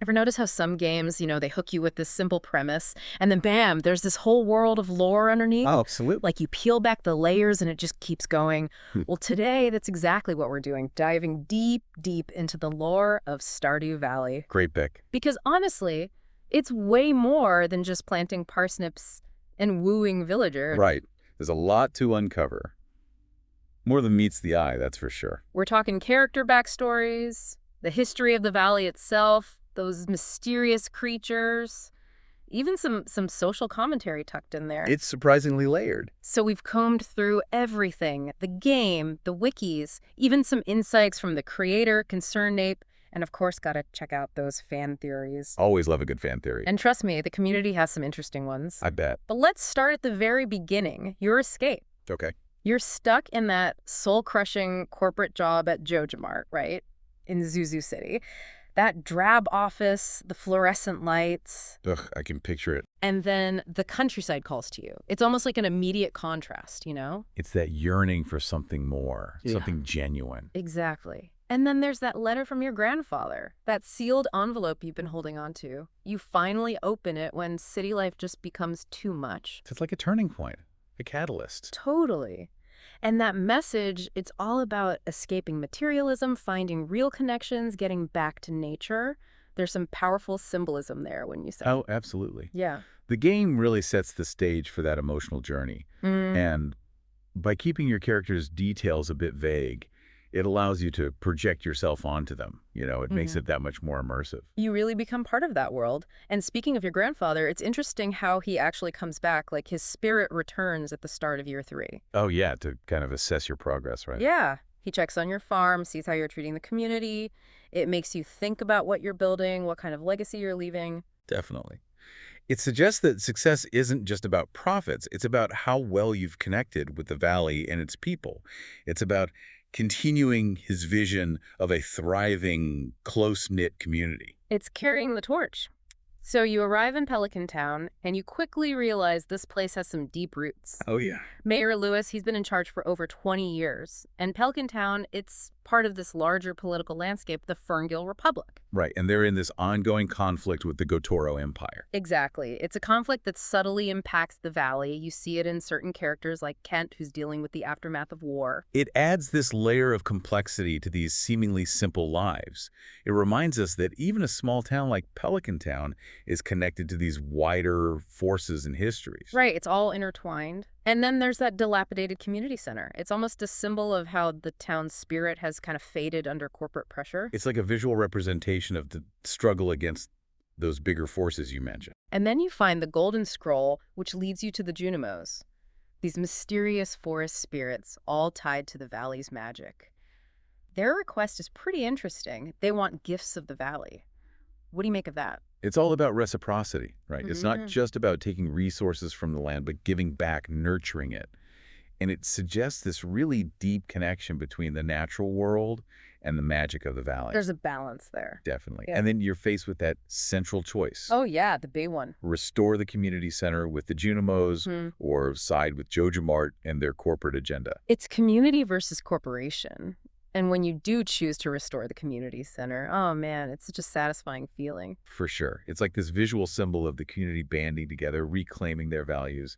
Ever notice how some games, they hook you with this simple premise, and then bam, there's this whole world of lore underneath? Oh, absolutely. Like you peel back the layers and it just keeps going. Hmm. Well, today, that's exactly what we're doing, diving deep, deep into the lore of Stardew Valley. Great pick. Because honestly, it's way more than just planting parsnips and wooing villagers. Right. There's a lot to uncover. More than meets the eye, that's for sure. We're talking character backstories, the history of the valley itself, those mysterious creatures, even some social commentary tucked in there. It's surprisingly layered. So we've combed through everything, the game, the wikis, even some insights from the creator, ConcernedApe, and of course gotta check out those fan theories. Always love a good fan theory. And trust me, the community has some interesting ones. I bet. But let's start at the very beginning, your escape. Okay. You're stuck in that soul-crushing corporate job at JojaMart, right? In Zuzu City. That drab office, the fluorescent lights, Ugh, I can picture it. and then the countryside calls to you. It's almost like an immediate contrast, It's that yearning for something more, Yeah. something genuine. Exactly. And then there's that letter from your grandfather, that sealed envelope you've been holding on to. You finally open it when city life just becomes too much. It's like a turning point, a catalyst. Totally. And that message, it's all about escaping materialism, finding real connections, getting back to nature. There's some powerful symbolism there when you say. Oh, absolutely. Yeah. The game really sets the stage for that emotional journey. And by keeping your character's details a bit vague, it allows you to project yourself onto them. It makes it that much more immersive. You really become part of that world. And speaking of your grandfather, it's interesting how he actually comes back, like his spirit returns at the start of year 3. Oh, yeah, to kind of assess your progress, right? Yeah. He checks on your farm, sees how you're treating the community. It makes you think about what you're building, what kind of legacy you're leaving. Definitely. It suggests that success isn't just about profits. It's about how well you've connected with the valley and its people. It's about continuing his vision of a thriving, close-knit community. It's carrying the torch. So you arrive in Pelican Town, and you quickly realize this place has some deep roots. Oh, yeah. Mayor Lewis, he's been in charge for over 20 years. And Pelican Town, it's part of this larger political landscape, the Ferngill Republic. Right, and they're in this ongoing conflict with the Gotoro Empire. Exactly. It's a conflict that subtly impacts the valley. You see it in certain characters like Kent, who's dealing with the aftermath of war. It adds this layer of complexity to these seemingly simple lives. It reminds us that even a small town like Pelican Town is connected to these wider forces and histories. Right, it's all intertwined. And then there's that dilapidated community center. It's almost a symbol of how the town's spirit has kind of faded under corporate pressure. It's like a visual representation of the struggle against those bigger forces you mentioned. And then you find the Golden Scroll, which leads you to the Junimos. These mysterious forest spirits, all tied to the valley's magic. Their request is pretty interesting. They want gifts of the valley. What do you make of that? It's all about reciprocity, right? It's not Mhm. just about taking resources from the land, but giving back, nurturing it. And it suggests this really deep connection between the natural world and the magic of the valley. There's a balance there. Definitely. Yeah. And then you're faced with that central choice. Oh, yeah, the big one. Restore the community center with the Junimos or side with JojaMart and their corporate agenda. It's community versus corporation. And when you do choose to restore the community center, oh man, it's such a satisfying feeling. For sure. It's like this visual symbol of the community banding together, reclaiming their values.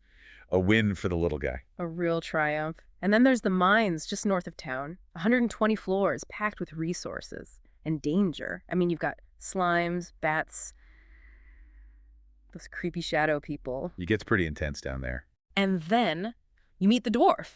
A win for the little guy. A real triumph. And then there's the mines just north of town. 120 floors packed with resources and danger. I mean, you've got slimes, bats, those creepy shadow people. It gets pretty intense down there. And then you meet the dwarf.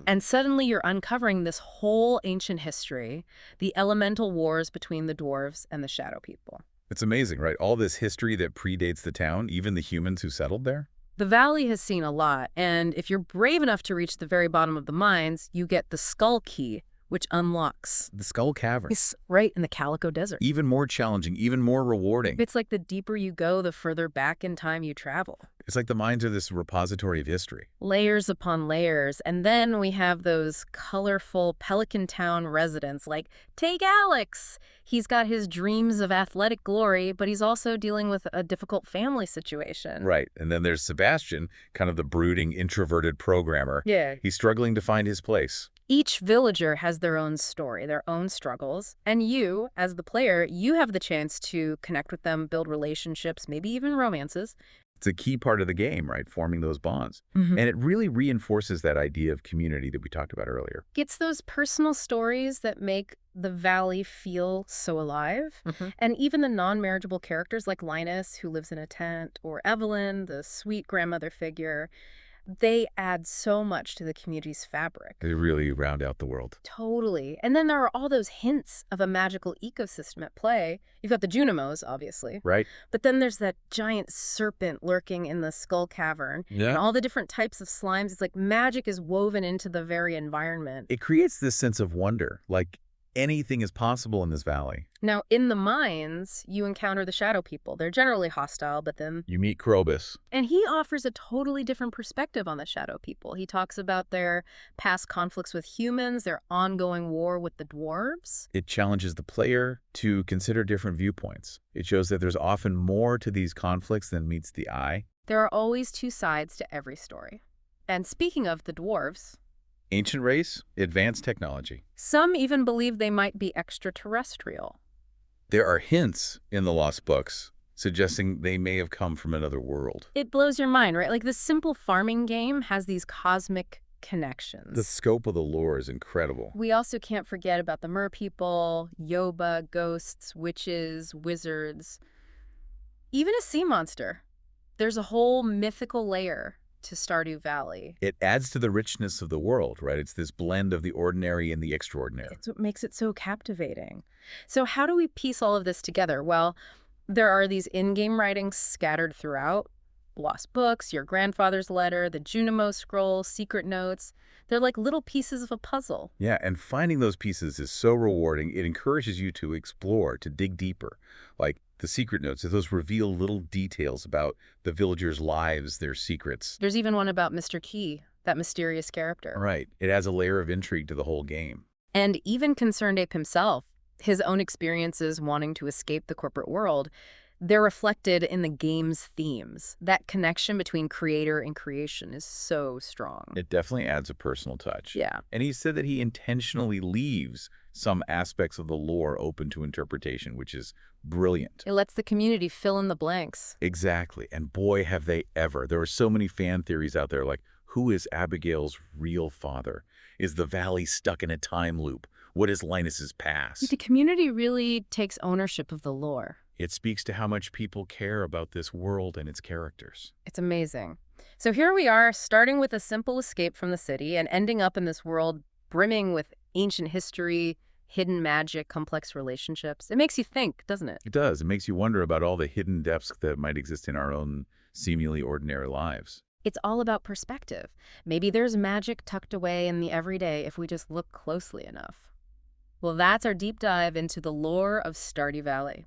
And suddenly you're uncovering this whole ancient history, the elemental wars between the dwarves and the shadow people. It's amazing, right? All this history that predates the town, even the humans who settled there. The valley has seen a lot, and if you're brave enough to reach the very bottom of the mines, you get the Skull Key, which unlocks. The Skull Cavern. It's right in the Calico Desert. Even more challenging, even more rewarding. It's like the deeper you go, the further back in time you travel. It's like the mines are this repository of history. Layers upon layers. And then we have those colorful Pelican Town residents like, take Alex. He's got his dreams of athletic glory, but he's also dealing with a difficult family situation. Right. And then there's Sebastian, kind of the brooding, introverted programmer. Yeah. He's struggling to find his place. Each villager has their own story, their own struggles, and you, as the player, you have the chance to connect with them, build relationships, maybe even romances. It's a key part of the game, right? Forming those bonds. Mhm. And it really reinforces that idea of community that we talked about earlier. It's those personal stories that make the valley feel so alive. Hmm. And even the non-marriageable characters like Linus, who lives in a tent, or Evelyn, the sweet grandmother figure, they add so much to the community's fabric. They really round out the world. Totally. And then there are all those hints of a magical ecosystem at play. You've got the Junimos, obviously. Right? But then there's that giant serpent lurking in the skull cavern and Yeah. all the different types of slimes. It's like magic is woven into the very environment. It creates this sense of wonder, like anything is possible in this valley. Now, in the mines, you encounter the shadow people. They're generally hostile, but then You meet Krobus. and he offers a totally different perspective on the shadow people. He talks about their past conflicts with humans, their ongoing war with the dwarves. It challenges the player to consider different viewpoints. It shows that there's often more to these conflicts than meets the eye. There are always two sides to every story. And speaking of the dwarves, Ancient race, advanced technology. some even believe they might be extraterrestrial. There are hints in the Lost Books suggesting they may have come from another world. It blows your mind, right? Like this simple farming game has these cosmic The connections. scope of the lore is incredible. We also can't forget about the mer people, Yoba, ghosts, witches, wizards, even a sea monster. There's a whole mythical layer to Stardew Valley. It adds to the richness of the world, right? It's this blend of the ordinary and the extraordinary. It's what makes it so captivating. So how do we piece all of this together? Well, there are these in-game writings scattered throughout. Lost books, your grandfather's letter, the Junimo scroll, secret notes. They're like little pieces of a puzzle. Yeah, and finding those pieces is so rewarding. It encourages you to explore, to dig deeper. Like the secret notes, those reveal little details about the villagers' lives, their secrets. There's even one about Mr. Key, that mysterious character. Right. It adds a layer of intrigue to the whole game. And even Concerned Ape himself, his own experiences wanting to escape the corporate world, they're reflected in the game's themes. That connection between creator and creation is so strong. It definitely adds a personal touch. Yeah. And he said that he intentionally leaves some aspects of the lore open to interpretation, which is brilliant. It lets the community fill in the blanks. Exactly. And boy, have they ever. There are so many fan theories out there like, who is Abigail's real father? Is the valley stuck in a time loop? What is Linus's past? The community really takes ownership of the lore. It speaks to how much people care about this world and its characters. It's amazing. So here we are, starting with a simple escape from the city and ending up in this world brimming with ancient history, hidden magic, complex relationships. It makes you think, doesn't it? It does. It makes you wonder about all the hidden depths that might exist in our own seemingly ordinary lives. It's all about perspective. Maybe there's magic tucked away in the everyday if we just look closely enough. Well, that's our deep dive into the lore of Stardew Valley.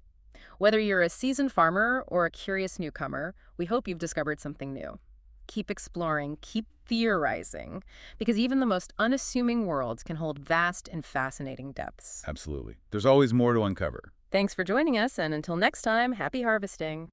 Whether you're a seasoned farmer or a curious newcomer, we hope you've discovered something new. Keep exploring, keep theorizing, because even the most unassuming worlds can hold vast and fascinating depths. Absolutely. There's always more to uncover. Thanks for joining us, and until next time, happy harvesting.